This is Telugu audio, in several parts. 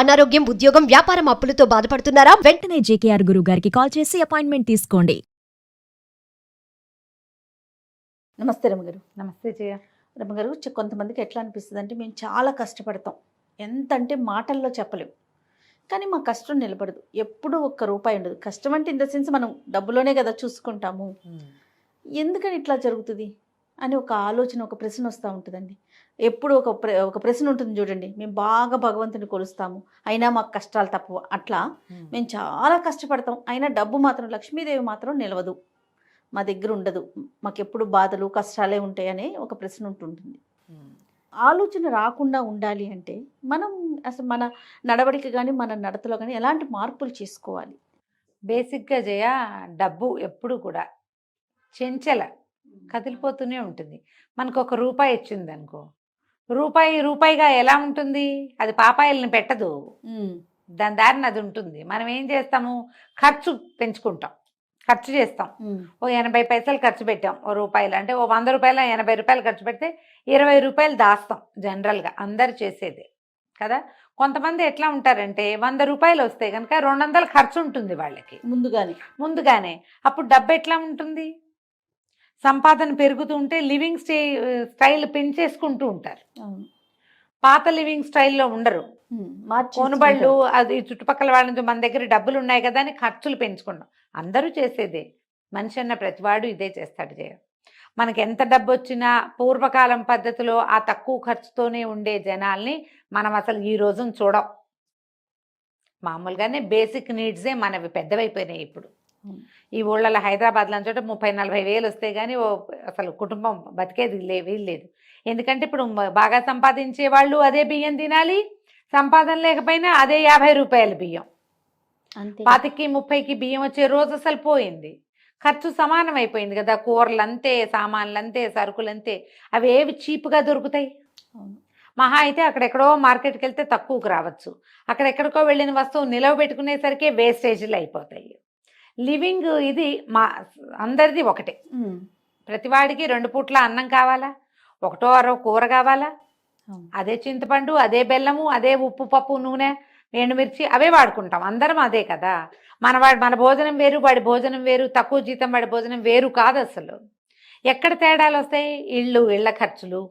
అనారోగ్యం, ఉద్యోగం, వ్యాపారం అప్పులతో బాధపడుతున్నారా? వెంటనే జేకేఆర్ గురువు గారికి కాల్ చేసి అపాయింట్మెంట్ తీసుకోండి. నమస్తే రమ్మగారు. నమస్తే జయ. రమ్మగారు, కొంతమందికి ఎట్లా అనిపిస్తుంది అంటే మేము చాలా కష్టపడతాం, ఎంత అంటే మాటల్లో చెప్పలేం, కానీ మా కష్టం నిలబడదు, ఎప్పుడు ఒక్క రూపాయి ఉండదు. కష్టం అంటే ఇన్ ద సెన్స్ మనం డబ్బులోనే కదా చూసుకుంటాము, ఎందుకని ఇట్లా జరుగుతుంది అని ఒక ఆలోచన, ఒక ప్రశ్న వస్తూ ఉంటుందండి. ఎప్పుడు ఒక ప్రశ్న ఉంటుంది చూడండి, మేము బాగా భగవంతుని కొలుస్తాము అయినా మాకు కష్టాలు తప్పవు. అట్లా మేము చాలా కష్టపడతాం, అయినా డబ్బు మాత్రం, లక్ష్మీదేవి మాత్రం నిలవదు, మా దగ్గర ఉండదు, మాకు ఎప్పుడు బాధలు కష్టాలే ఉంటాయని ఒక ప్రశ్న ఉంటుంటుంది. ఆలోచన రాకుండా ఉండాలి అంటే మనం అసలు మన నడవడిక కానీ మన నడతలో కానీ ఎలాంటి మార్పులు చేసుకోవాలి? బేసిక్గా జయ, డబ్బు ఎప్పుడు కూడా చెంచల కదిలిపోతూనే ఉంటుంది. మనకు ఒక రూపాయి ఇచ్చింది అనుకో, రూపాయి రూపాయిగా ఎలా ఉంటుంది, అది పాపాయిల్ని పెట్టదు, దాని దారిని అది ఉంటుంది. మనం ఏం చేస్తాము, ఖర్చు పెంచుకుంటాం, ఖర్చు చేస్తాం. ఓ 80 పైసలు ఖర్చు పెట్టాం, ఓ రూపాయలు అంటే ఓ 100 రూపాయలు 80 రూపాయలు ఖర్చు పెడితే 20 రూపాయలు దాస్తాం. జనరల్గా అందరు చేసేదే కదా. కొంతమంది ఎట్లా ఉంటారంటే 100 రూపాయలు వస్తే కనుక 200 ఖర్చు ఉంటుంది వాళ్ళకి ముందుగానే. అప్పుడు డబ్బు ఎట్లా ఉంటుంది, సంపాదన పెరుగుతూ ఉంటే లివింగ్ స్టైల్ పెంచేసుకుంటూ ఉంటారు. పాత లివింగ్ స్టైల్లో ఉండరు, కొనుబళ్ళు అది చుట్టుపక్కల వాళ్ళ నుంచి మన దగ్గర డబ్బులు ఉన్నాయి కదా అని ఖర్చులు పెంచుకున్నాం. అందరూ చేసేదే, మనిషి అన్న ప్రతివాడు ఇదే చేస్తాడు జయ. మనకి ఎంత డబ్బు వచ్చినా పూర్వకాలం పద్ధతిలో ఆ తక్కువ ఖర్చుతోనే ఉండే జనాల్ని మనం అసలు ఈ రోజున చూడం. మామూలుగానే బేసిక్ నీడ్సే మనవి పెద్దవైపోయినాయి ఇప్పుడు. ఈ ఊళ్ళలో హైదరాబాద్లో చోట 30-40 వేలు వస్తే కానీ అసలు కుటుంబం బతికేది వీల్లేదు. ఎందుకంటే ఇప్పుడు బాగా సంపాదించే వాళ్ళు అదే బియ్యం తినాలి, సంపాదన లేకపోయినా అదే 50 రూపాయల బియ్యం. 25-30కి బియ్యం వచ్చే రోజు అసలు పోయింది. ఖర్చు సమానం అయిపోయింది కదా, కూరలు అంతే, సామాన్లు అంతే, సరుకులు అంతే. అవి ఏవి చీప్గా దొరుకుతాయి? మహా అయితే అక్కడెక్కడో మార్కెట్కి వెళ్తే తక్కువకు రావచ్చు, అక్కడెక్కడికో వెళ్ళిన వస్తువు నిలవ పెట్టుకునేసరికి వేస్టేజ్లు అయిపోతాయి. లివింగ్ ఇది మా అందరిది ఒకటే, ప్రతివాడికి 2 పూట్ల అన్నం కావాలా, 1-2 కూర కావాలా, అదే చింతపండు, అదే బెల్లము, అదే ఉప్పు, పప్పు, నూనె, ఎండుమిర్చి అవే వాడుకుంటాం, అందరం అదే కదా. మన భోజనం వేరు, వాడి భోజనం వేరు, తక్కువ జీతం వాడి భోజనం వేరు కాదు అసలు. ఎక్కడ తేడాలు వస్తాయి? ఇళ్ళ ఖర్చులు,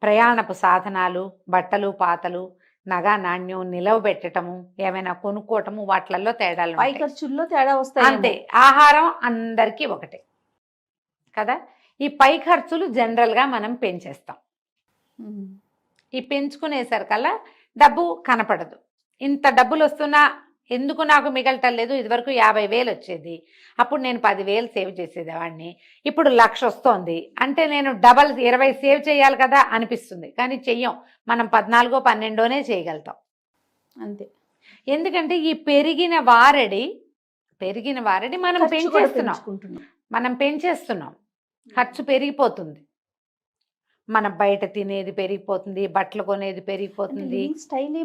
ప్రయాణపు సాధనాలు, బట్టలు పాతలు, నగ నాణ్యం నిలవ పెట్టడము, ఏమైనా కొనుక్కోవటము, వాటిల్లో తేడాలు, పై ఖర్చుల్లో తేడా వస్తాయి అంతే. ఆహారం అందరికీ ఒకటే కదా. ఈ పై ఖర్చులు జనరల్గా మనం పెంచేస్తాం. ఈ పెంచుకునేసరికల్లా డబ్బు కనపడదు. ఇంత డబ్బులు వస్తున్నా ఎందుకు నాకు మిగలటం లేదు? ఇదివరకు 50,000 వచ్చేది, అప్పుడు నేను 10,000 సేవ్ చేసేదేవాడిని, ఇప్పుడు 1,00,000 వస్తోంది అంటే నేను డబల్ 20 సేవ్ చేయాలి కదా అనిపిస్తుంది, కానీ చెయ్యం. మనం 14-12 చేయగలుగుతాం అంతే. ఎందుకంటే ఈ పెరిగిన వారడి మనం పెంచేస్తున్నాం, ఖర్చు పెరిగిపోతుంది. మనం బయట తినేది పెరిగిపోతుంది, బట్టలు కొనేది పెరిగిపోతుంది,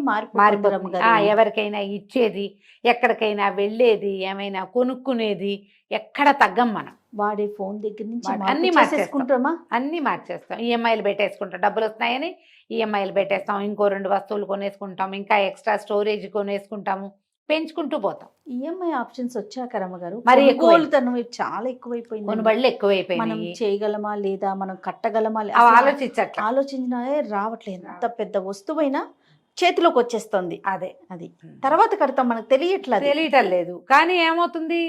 మారిపోతుంది. ఎవరికైనా ఇచ్చేది, ఎక్కడికైనా వెళ్ళేది, ఏమైనా కొనుక్కునేది, ఎక్కడ తగ్గం మనం. వాడే ఫోన్ దగ్గర నుంచి అన్నీ మార్చేస్తాం. ఈఎంఐలు పెట్టేసుకుంటాం, డబ్బులు వస్తున్నాయని ఈఎంఐలు పెట్టేస్తాం, ఇంకో 2 వస్తువులు కొనేసుకుంటాం, ఇంకా ఎక్స్ట్రా స్టోరేజ్ కొనేసుకుంటాము, పెంచుకుంటూ పోతాం. ఈఎంఐ ఆప్షన్స్ వచ్చాక రమ్మగారు మరి చాలా ఎక్కువైపోయింది, కొనుబళ్ళు ఎక్కువైపోయింది. మనం చేయగలమా లేదా, మనం కట్టగలమా ఆలోచించినా రావట్లేదు. ఎంత పెద్ద వస్తువైనా చేతిలోకి వచ్చేస్తుంది, అది తర్వాత కడతాం, మనకు తెలియటం లేదు. కానీ ఏమవుతుంది,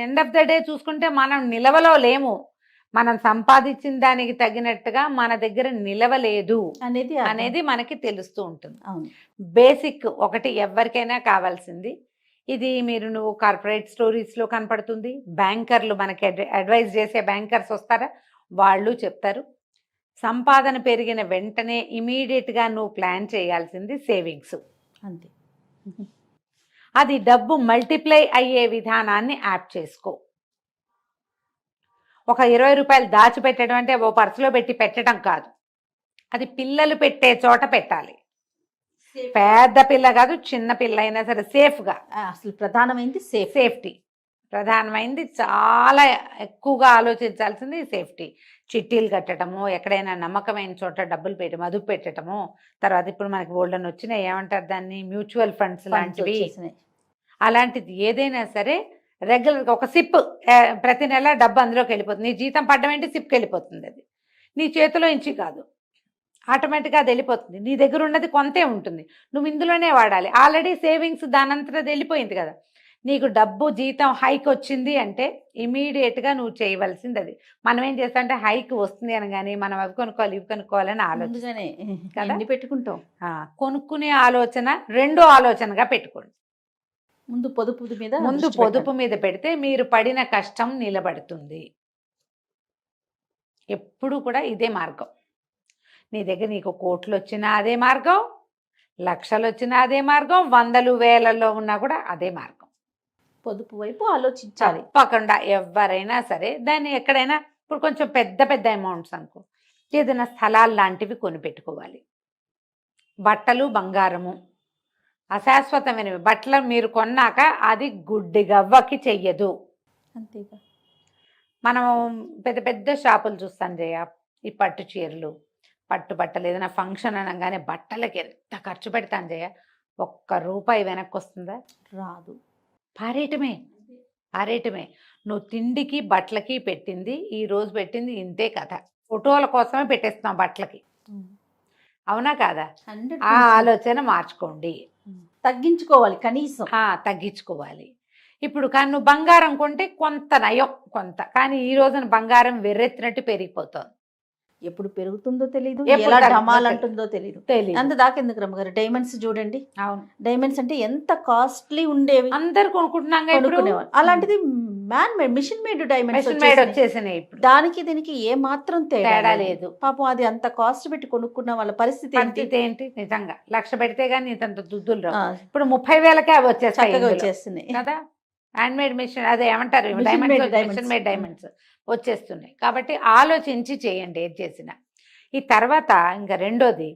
ఎండ్ ఆఫ్ ద డే చూసుకుంటే మనం నిలవలో లేము, మనం సంపాదించిన దానికి తగినట్టుగా మన దగ్గర నిలవలేదు అనేది మనకి తెలుస్తూ ఉంటుంది. బేసిక్ ఒకటి ఎవరికైనా కావాల్సింది ఇది. నువ్వు కార్పొరేట్ స్టోరీస్లో కనపడుతుంది, బ్యాంకర్లు మనకి అడ్వైజ్ చేసే బ్యాంకర్స్ వస్తారా, వాళ్ళు చెప్తారు. సంపాదన పెరిగిన వెంటనే ఇమీడియట్గా నువ్వు ప్లాన్ చేయాల్సింది సేవింగ్స్, అంతే. అది డబ్బు మల్టిప్లై అయ్యే విధానాన్ని యాప్ చేసుకో. ఒక 20 రూపాయలు దాచిపెట్టడం అంటే ఓ పర్సులో పెట్టి పెట్టడం కాదు, అది పిల్లలు పెట్టే చోట పెట్టాలి. పెద్ద పిల్ల కాదు, చిన్న పిల్ల అయినా సరే సేఫ్గా. అసలు ప్రధానమైనది సేఫ్టీ. ప్రధానమైనది చాలా ఎక్కువగా ఆలోచించాల్సింది సేఫ్టీ. చిట్టీలు కట్టడము, ఎక్కడైనా నమ్మకమైన చోట డబ్బులు పెట్టి మదుపు పెట్టడము, తర్వాత ఇప్పుడు మనకి బోల్డన్ వచ్చినాయి, ఏమంటారు దాన్ని, మ్యూచువల్ ఫండ్స్ లాంటివి. అలాంటిది ఏదైనా సరే రెగ్యులర్గా ఒక సిప్, ప్రతి నెల డబ్బు అందులోకి వెళ్ళిపోతుంది. నీ జీతం పడ్డం ఏంటి, సిప్కి వెళ్ళిపోతుంది. అది నీ చేతిలో ఇంచి కాదు, ఆటోమేటిక్గా అది వెళ్ళిపోతుంది. నీ దగ్గర ఉన్నది కొంతే ఉంటుంది, నువ్వు ఇందులోనే వాడాలి. ఆల్రెడీ సేవింగ్స్ దానంతట అది వెళ్ళిపోయింది కదా. నీకు డబ్బు జీతం హైక్ వచ్చింది అంటే ఇమీడియట్గా నువ్వు చేయవలసింది అది. మనం ఏం చేస్తాం అంటే హైక్ వస్తుంది అనగానే మనం అవి కొనుక్కోవాలి ఇవి కొనుక్కోవాలని ఆలోచన పెట్టుకుంటాం. కొనుక్కునే ఆలోచన రెండో ఆలోచనగా పెట్టుకోండి. ముందు పొదుపు మీద పెడితే మీరు పడిన కష్టం నిలబడుతుంది. ఎప్పుడు కూడా ఇదే మార్గం. నీ దగ్గర నీకు కోట్లు వచ్చినా అదే మార్గం, లక్షలు వచ్చినా అదే మార్గం, వందలు వేలలో ఉన్నా కూడా అదే మార్గం. పొదుపు వైపు ఆలోచించాలి తప్పకుండా. ఎవరైనా సరే దాన్ని ఎక్కడైనా, ఇప్పుడు కొంచెం పెద్ద పెద్ద అమౌంట్స్ అనుకో, ఏదైనా స్థలాలు లాంటివి కొని పెట్టుకోవాలి. బట్టలు బంగారము అశాశ్వతమైనవి. బట్టలు మీరు కొన్నాక అది గుడ్డి గవ్వకి చెయ్యదు. అంతేగా. మనం పెద్ద పెద్ద షాపులు చూస్తాం జయ, ఈ పట్టు చీరలు, పట్టు బట్టలు, ఏదైనా ఫంక్షన్ అనగానే బట్టలకి ఎంత ఖర్చు పెడతాం జయ, ₹1 వెనక్కి వస్తుందా? రాదు. పారేయటమే. నువ్వు తిండికి బట్టలకి పెట్టింది, ఈ రోజు పెట్టింది ఇంతే కథ. ఫోటోల కోసమే పెట్టేస్తున్నావు బట్టలకి, అవునా కాదా? ఆ ఆలోచన మార్చుకోండి, తగ్గించుకోవాలి, కనీసం తగ్గించుకోవాలి. ఇప్పుడు కానీ నువ్వు బంగారం కొంటే కొంత నయం కొంత, కానీ ఈ రోజున బంగారం వెర్రెత్తినట్టు పెరిగిపోతుంది. ఎప్పుడు పెరుగుతుందో తెలియదు, ఎలా డమాలంటుందో తెలియదు. అంత దాకా ఎందుకు రమ్మగారు? డైమండ్స్ చూడండి. అవును, డైమండ్స్ అంటే ఎంత కాస్ట్లీ ఉండేవి, అందరు కొనుక్కునేవాళ్ళు. అలాంటిది మిషన్ మేడ్ డైమండ్స్ వచ్చేసినాయి. దానికి దీనికి ఏ మాత్రం తేడా లేదు. పాపం అది అంత కాస్ట్ పెట్టి కొనుక్కున్న వాళ్ళ పరిస్థితి ఏంటి? నిజంగా 1,00,000 పెడితే గానీ ఇంత దుద్దులు రావు. ఇప్పుడు 30,000కే అవి వచ్చేస్తున్నాయి కదా. హ్యాండ్ మేడ్ మిషన్, అదే ఏమంటారు, మిషన్ మేడ్ డైమండ్స్ వచ్చేస్తున్నాయి. కాబట్టి ఆలోచించి చేయండి ఏది చేసినా. ఈ తర్వాత ఇంకా రెండోది,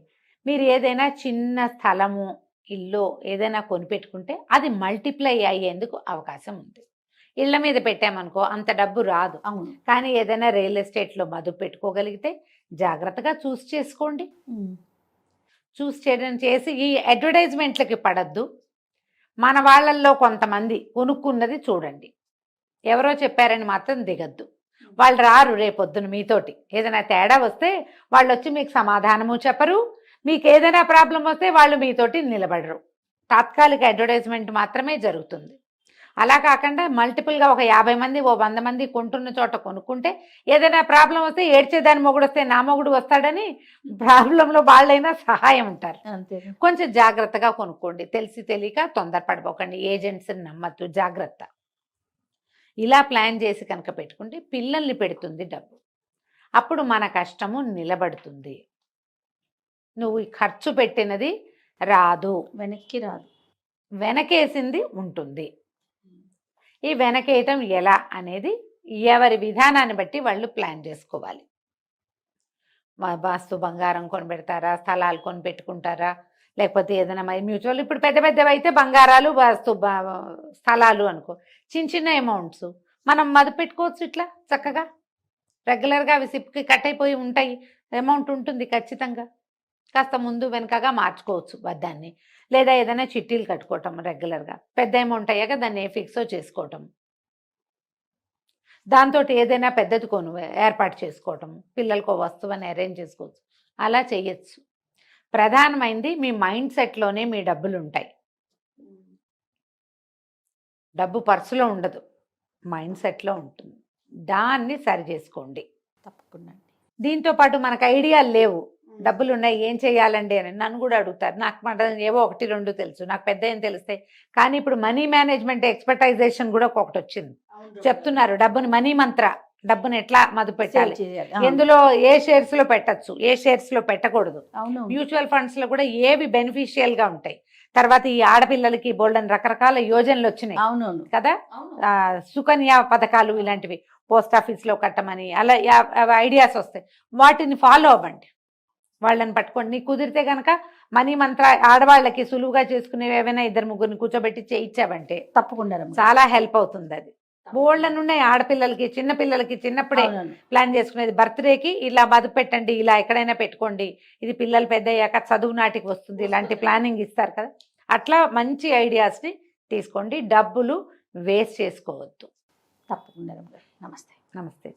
మీరు ఏదైనా చిన్న స్థలము, ఇల్లు ఏదైనా కొనిపెట్టుకుంటే అది మల్టిప్లై అయ్యేందుకు అవకాశం ఉంది. ఇళ్ల మీద పెట్టామనుకో అంత డబ్బు రాదు. అవును. కానీ ఏదైనా రియల్ ఎస్టేట్లో మదుపు పెట్టుకోగలిగితే జాగ్రత్తగా చూస్ చేసుకోండి. చూస్ చేయడం చేసి ఈ అడ్వర్టైజ్మెంట్లకి పడద్దు. మన వాళ్ళల్లో కొంతమంది కొనుక్కున్నది చూడండి, ఎవరో చెప్పారని మాత్రం దిగద్దు. వాళ్ళు రారు రేపొద్దున మీతోటి. ఏదైనా తేడా వస్తే వాళ్ళు వచ్చి మీకు సమాధానము చెప్పరు, మీకు ఏదైనా ప్రాబ్లం వస్తే వాళ్ళు మీతోటి నిలబడరు. తాత్కాలిక అడ్వర్టైజ్మెంట్ మాత్రమే జరుగుతుంది. అలా కాకుండా మల్టిపుల్గా ఒక 50 మంది 100 మంది కొంటున్న చోట కొనుక్కుంటే ఏదైనా ప్రాబ్లం వస్తే ఏడ్చేదాని మొగుడు వస్తే నా మొగుడు వస్తాడని ప్రాబ్లంలో వాళ్ళైనా సహాయం ఉంటారు. కొంచెం జాగ్రత్తగా కొనుక్కోండి, తెలిసి తెలియక తొందరపడిపోకండి, ఏజెంట్స్ని నమ్మద్దు, జాగ్రత్త. ఇలా ప్లాన్ చేసి కనుక పెట్టుకుంటే పిల్లల్ని పెడుతుంది డబ్బు, అప్పుడు మన కష్టము నిలబడుతుంది. నువ్వు ఖర్చు పెట్టినది రాదు, వెనకేసింది ఉంటుంది. ఈ వెనకేయటం ఎలా అనేది ఎవరి విధానాన్ని బట్టి వాళ్ళు ప్లాన్ చేసుకోవాలి. వాస్తు బంగారం కొనిపెడతారా, స్థలాలు కొనిపెట్టుకుంటారా, లేకపోతే ఏదైనా మ్యూచువల్, ఇప్పుడు పెద్ద పెద్దవి అయితే బంగారాలు వాస్తు స్థలాలు అనుకో. చిన్న చిన్న అమౌంట్స్ మనం మదుపు పెట్టుకోవచ్చు ఇట్లా చక్కగా. రెగ్యులర్గా అవి సిప్కి కట్ అయిపోయి ఉంటాయి, అమౌంట్ ఉంటుంది ఖచ్చితంగా. కాస్త ముందు వెనకగా మార్చుకోవచ్చు దాన్ని, లేదా ఏదైనా చిట్టీలు కట్టుకోవటం రెగ్యులర్గా. పెద్ద అమౌంట్ అయ్యాక దాన్ని ఫిక్స్ చేసుకోవటం, దాంతో ఏదైనా పెద్దది ఏర్పాటు చేసుకోవటం, పిల్లలకు వస్తువుని అరేంజ్ చేసుకోవచ్చు, అలా చేయొచ్చు. ప్రధానమైనది మీ మైండ్ సెట్లోనే మీ డబ్బులు ఉంటాయి. డబ్బు పర్సులో ఉండదు, మైండ్ సెట్లో ఉంటుంది. దాన్ని సరి చేసుకోండి తప్పకుండా. దీంతో పాటు మనకు ఐడియాలు లేవు, డబ్బులు ఉన్నాయి ఏం చేయాలండి అని నన్ను కూడా అడుగుతారు. నాకు మాట ఏవో 1-2 తెలుసు, నాకు పెద్ద ఏం తెలిస్తే. కానీ ఇప్పుడు మనీ మేనేజ్మెంట్ ఎక్స్పర్టైజేషన్ కూడా ఒకటి వచ్చింది, చెప్తున్నారు డబ్బుని మనీ మంత్ర, డబ్బుని ఎట్లా మదుపు పెట్టాలి, ఎందులో ఏ షేర్స్ లో పెట్టచ్చు, ఏ షేర్స్ లో పెట్టకూడదు, మ్యూచువల్ ఫండ్స్ లో కూడా ఏవి బెనిఫిషియల్ గా ఉంటాయి. తర్వాత ఈ ఆడపిల్లలకి బోల్డన్ రకరకాల యోజనలు వచ్చినాయి కదా, సుకన్య పథకాలు ఇలాంటివి పోస్ట్ ఆఫీస్ లో కట్టమని, అలా ఐడియాస్ వస్తాయి. వాటిని ఫాలో అవ్వండి, వాళ్ళని పట్టుకోండి. నీకు కుదిరితే కనుక మనీ మంత్ర ఆడవాళ్ళకి సులువుగా చేసుకునేవి ఏవైనా 2-3 కూర్చోబెట్టి చేయించావంటే తప్పకుండా చాలా హెల్ప్ అవుతుంది. అది బోల్డన్ ఉన్నాయి ఆడపిల్లలకి చిన్న పిల్లలకి చిన్నప్పుడే అవునవును. ప్లాన్ చేసుకునేది. బర్త్డేకి ఇలా మదుపు పెట్టండి, ఇలా ఎక్కడైనా పెట్టుకోండి, ఇది పిల్లలు పెద్ద అయ్యాక చదువు నాటికి వస్తుంది, ఇలాంటి ప్లానింగ్ ఇస్తారు కదా. అట్లా మంచి ఐడియాస్ని తీసుకోండి. డబ్బులు వేస్ట్ చేసుకోవద్దు. తప్పకుండా రమ్య గారు. నమస్తే. నమస్తే.